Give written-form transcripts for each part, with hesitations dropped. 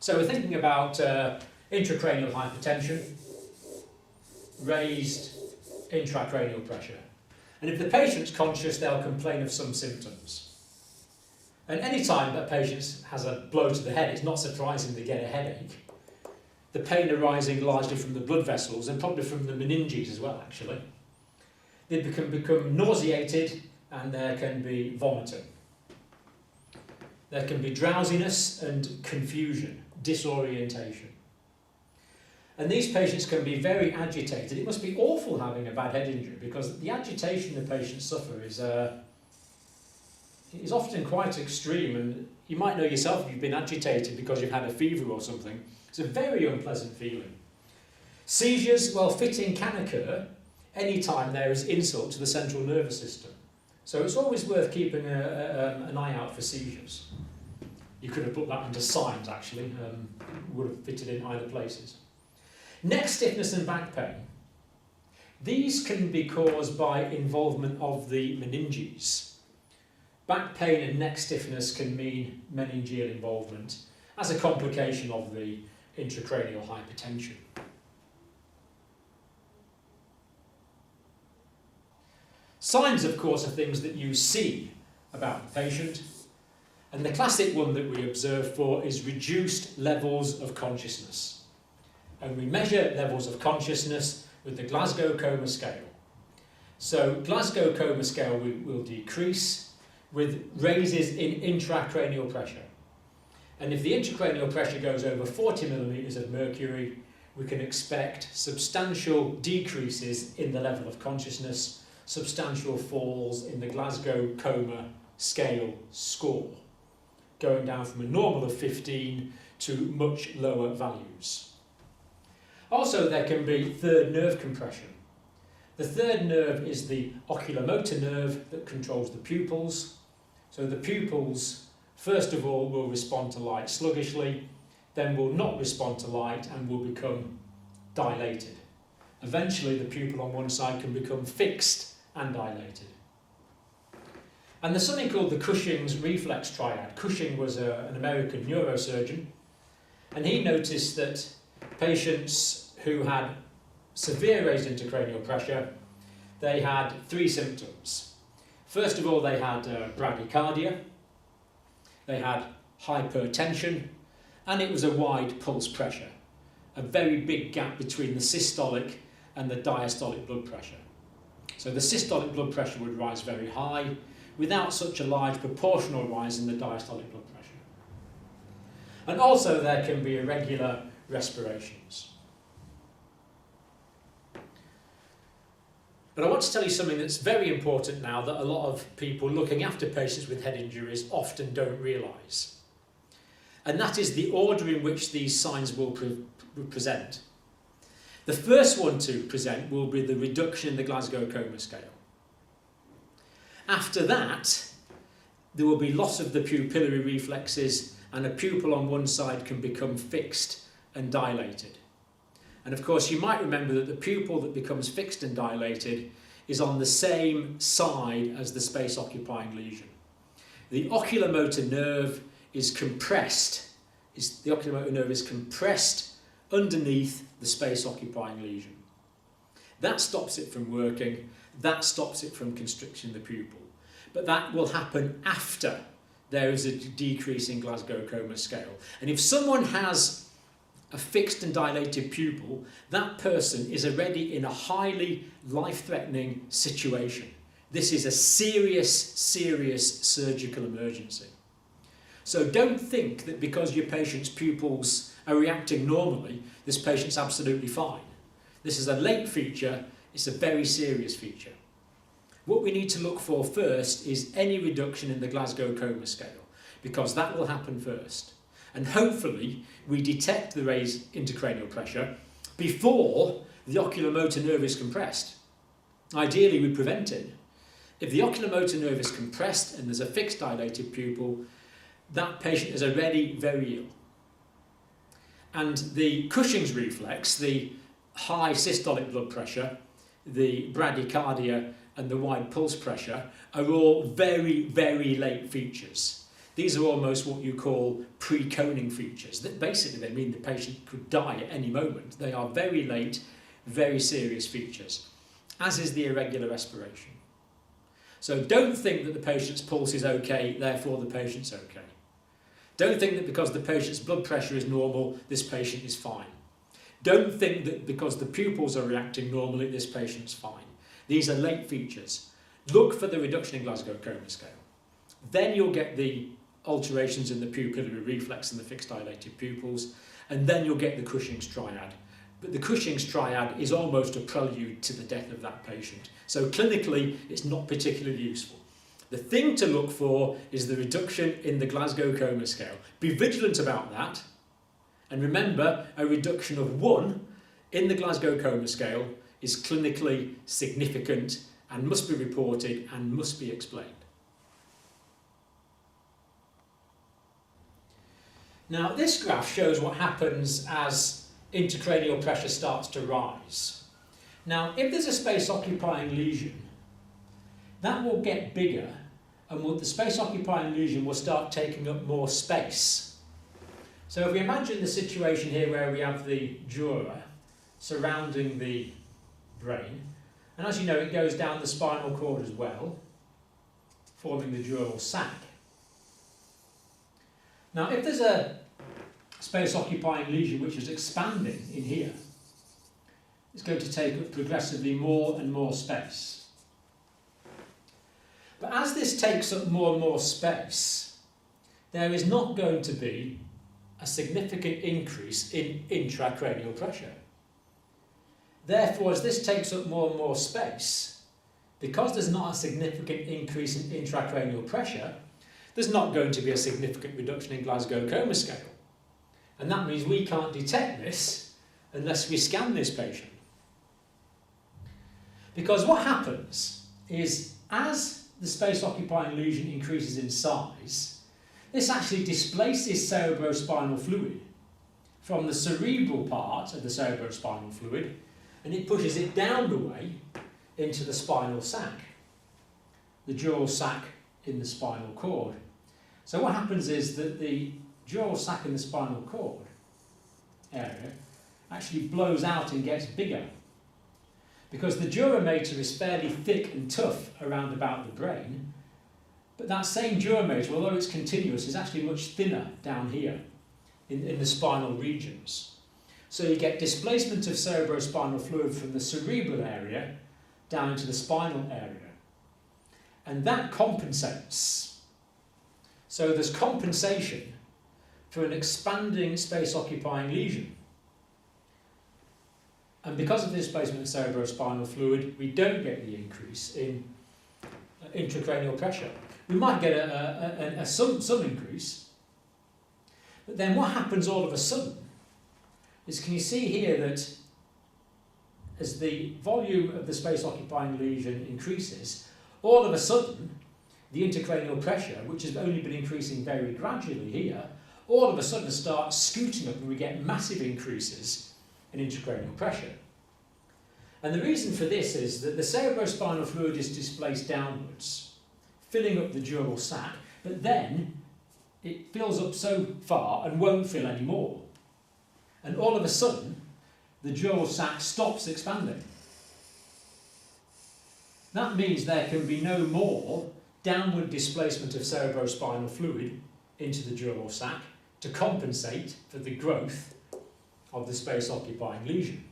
So we're thinking about intracranial hypertension, raised intracranial pressure. And if the patient's conscious, they'll complain of some symptoms. And any time that a patient has a blow to the head, it's not surprising they get a headache. The pain arising largely from the blood vessels and probably from the meninges as well, actually. They can become nauseated and there can be vomiting. There can be drowsiness and confusion, disorientation. And these patients can be very agitated. It must be awful having a bad head injury because the agitation the patients suffer is often quite extreme, and you might know yourself if you've been agitated because you've had a fever or something. It's a very unpleasant feeling. Seizures, well, fitting can occur anytime there is insult to the central nervous system. So it's always worth keeping an eye out for seizures. You could have put that into signs, actually, would have fitted in either places. Neck stiffness and back pain. These can be caused by involvement of the meninges. Back pain and neck stiffness can mean meningeal involvement as a complication of the intracranial hypertension. Signs, of course, are things that you see about the patient, and the classic one that we observe for is reduced levels of consciousness. And we measure levels of consciousness with the Glasgow Coma Scale. So Glasgow Coma Scale will decrease with raises in intracranial pressure. And if the intracranial pressure goes over 40 millimetres of mercury, we can expect substantial decreases in the level of consciousness, substantial falls in the Glasgow Coma Scale score, going down from a normal of 15 to much lower values. Also, there can be third nerve compression. The third nerve is the oculomotor nerve that controls the pupils. So the pupils, first of all, will respond to light sluggishly, then will not respond to light and will become dilated. Eventually, the pupil on one side can become fixed and dilated. And there's something called the Cushing's reflex triad. Cushing was an American neurosurgeon, and he noticed that patients who had severe raised intracranial pressure, they had three symptoms. First of all, they had bradycardia, they had hypertension, and it was a wide pulse pressure, a very big gap between the systolic and the diastolic blood pressure. So the systolic blood pressure would rise very high without such a large proportional rise in the diastolic blood pressure. And also there can be irregular respirations. But I want to tell you something that's very important now that a lot of people looking after patients with head injuries often don't realise. And that is the order in which these signs will present. The first one to present will be the reduction in the Glasgow Coma Scale. After that, there will be loss of the pupillary reflexes and a pupil on one side can become fixed and dilated. And of course, you might remember that the pupil that becomes fixed and dilated is on the same side as the space-occupying lesion. The oculomotor nerve is compressed. The oculomotor nerve is compressed underneath the space-occupying lesion. That stops it from working. That stops it from constricting the pupil. But that will happen after there is a decrease in Glasgow Coma Scale. And if someone has a fixed and dilated pupil, that person is already in a highly life-threatening situation. This is a serious surgical emergency. So don't think that because your patient's pupils are reacting normally, this patient's absolutely fine. This is a late feature, it's a very serious feature. What we need to look for first is any reduction in the Glasgow Coma Scale, because that will happen first. And hopefully we detect the raised intracranial pressure before the oculomotor nerve is compressed. Ideally we prevent it. If the oculomotor nerve is compressed and there's a fixed dilated pupil, that patient is already very ill. And the Cushing's reflex, the high systolic blood pressure, the bradycardia and the wide pulse pressure are all very late features. These are almost what you call pre-coning features. That basically they mean the patient could die at any moment. They are very late, very serious features, as is the irregular respiration. So don't think that the patient's pulse is okay, therefore the patient's okay. Don't think that because the patient's blood pressure is normal, this patient is fine. Don't think that because the pupils are reacting normally, this patient's fine. These are late features. Look for the reduction in Glasgow Coma Scale. Then you'll get the alterations in the pupillary reflex and the fixed dilated pupils, and then you'll get the Cushing's triad. But the Cushing's triad is almost a prelude to the death of that patient. So clinically, it's not particularly useful. The thing to look for is the reduction in the Glasgow Coma Scale. Be vigilant about that. And remember, a reduction of 1 in the Glasgow Coma Scale is clinically significant and must be reported and must be explained. Now, this graph shows what happens as intracranial pressure starts to rise. Now, if there's a space-occupying lesion, that will get bigger, and the space-occupying lesion will start taking up more space. So if we imagine the situation here where we have the dura surrounding the brain, and as you know, it goes down the spinal cord as well, forming the dural sac. Now, if there's a space-occupying lesion which is expanding in here, it's going to take up progressively more and more space. But as this takes up more and more space, there is not going to be a significant increase in intracranial pressure. Therefore, as this takes up more and more space, because there's not a significant increase in intracranial pressure, there's not going to be a significant reduction in Glasgow Coma Scale. And that means we can't detect this unless we scan this patient. Because what happens is, as the space-occupying lesion increases in size, this actually displaces cerebrospinal fluid from the cerebral part of the cerebrospinal fluid, and it pushes it down the way into the spinal sac, the dural sac in the spinal cord. So what happens is that the dural sac in the spinal cord area actually blows out and gets bigger, because the dura mater is fairly thick and tough around about the brain, but that same dura mater, although it's continuous, is actually much thinner down here in the spinal regions. So you get displacement of cerebrospinal fluid from the cerebral area down into the spinal area, and that compensates. So there's compensation for an expanding space-occupying lesion. And because of the displacement of cerebrospinal fluid, we don't get the increase in intracranial pressure. We might get some increase, but then what happens all of a sudden is, can you see here that as the volume of the space-occupying lesion increases, all of a sudden the intracranial pressure, which has only been increasing very gradually here, all of a sudden starts scooting up, and we get massive increases in intracranial pressure. And the reason for this is that the cerebrospinal fluid is displaced downwards, filling up the dural sac, but then it fills up so far and won't fill anymore. And all of a sudden, the dural sac stops expanding. That means there can be no more downward displacement of cerebrospinal fluid into the dural sac to compensate for the growth of the space-occupying lesion.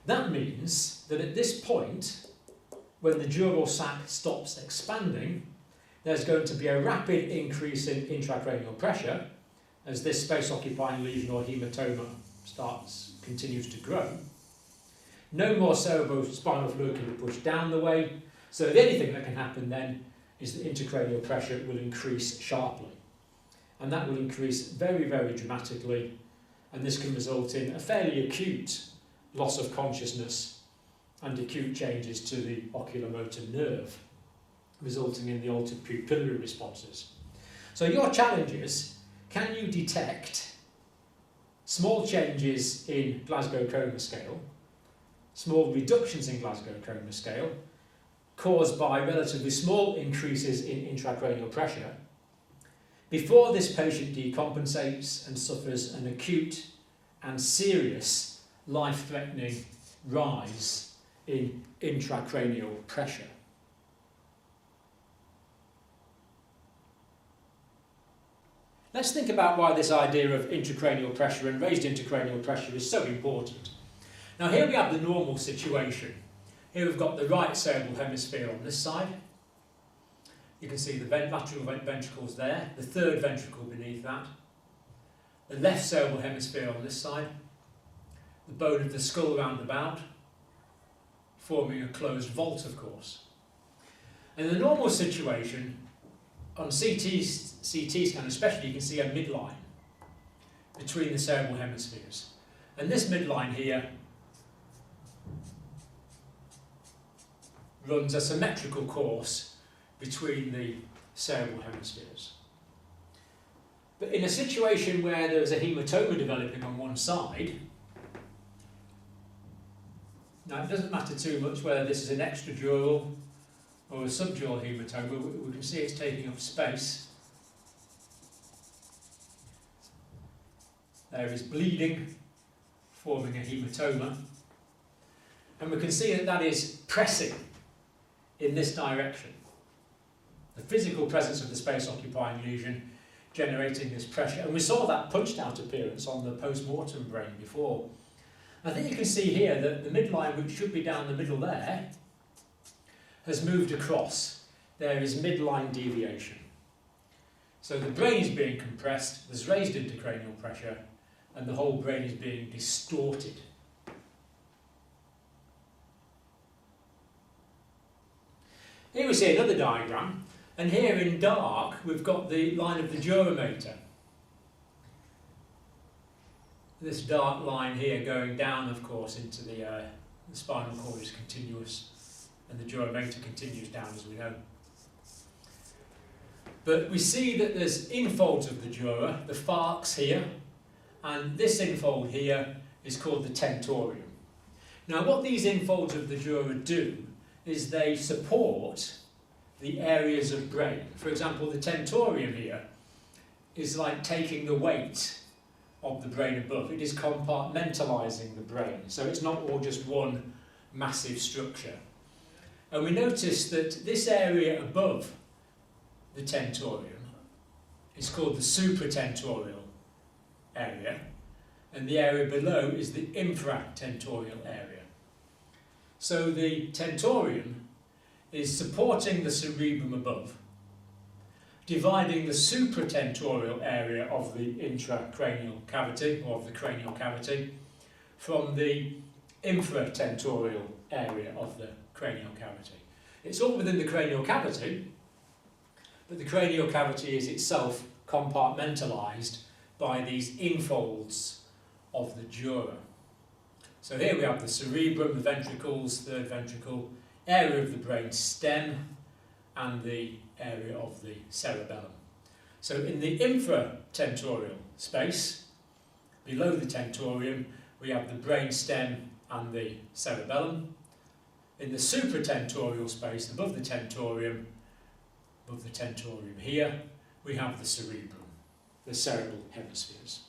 That means that at this point, when the dural sac stops expanding, there's going to be a rapid increase in intracranial pressure as this space-occupying lesion or hematoma continues to grow. No more cerebrospinal fluid can be pushed down the way, so the only thing that can happen then is that intracranial pressure will increase sharply. And that will increase very, very dramatically, and this can result in a fairly acute loss of consciousness and acute changes to the oculomotor nerve, resulting in the altered pupillary responses. So your challenge is, can you detect small changes in Glasgow Coma Scale, small reductions in Glasgow Coma Scale, caused by relatively small increases in intracranial pressure, before this patient decompensates and suffers an acute and serious life-threatening rise in intracranial pressure. Let's think about why this idea of intracranial pressure and raised intracranial pressure is so important. Now here we have the normal situation. Here we've got the right cerebral hemisphere on this side. You can see the lateral ventricles there, the third ventricle beneath that. The left cerebral hemisphere on this side. The bone of the skull round about, forming a closed vault, of course. In the normal situation, on CT scan especially, you can see a midline between the cerebral hemispheres. And this midline here runs a symmetrical course between the cerebral hemispheres. But in a situation where there is a hematoma developing on one side, now it doesn't matter too much whether this is an extradural or a subdural hematoma, we can see it's taking up space. There is bleeding, forming a hematoma, and we can see that that is pressing in this direction. The physical presence of the space-occupying lesion generating this pressure, and we saw that punched out appearance on the post-mortem brain before. I think you can see here that the midline, which should be down the middle there, has moved across. There is midline deviation. So the brain is being compressed, there's raised intracranial pressure, and the whole brain is being distorted. Here we see another diagram, and here in dark we've got the line of the dura mater. This dark line here going down, of course, into the spinal cord is continuous, and the dura mater continues down, as we know. But we see that there's infolds of the dura, the farx here, and this infold here is called the tentorium. Now what these infolds of the dura do is they support the areas of brain. For example, the tentorium here is like taking the weight of the brain above. It is compartmentalising the brain, so it's not all just one massive structure. And we notice that this area above the tentorium is called the supratentorial area, and the area below is the infratentorial area. So the tentorium is supporting the cerebrum above, dividing the supratentorial area of the intracranial cavity, or of the cranial cavity, from the infratentorial area of the cranial cavity. It's all within the cranial cavity, but the cranial cavity is itself compartmentalised by these infolds of the dura. So here we have the cerebrum, the ventricles, third ventricle, area of the brain stem, and the area of the cerebellum. So in the infratentorial space, below the tentorium, we have the brain stem and the cerebellum. In the supratentorial space, above the tentorium here, we have the cerebrum, the cerebral hemispheres.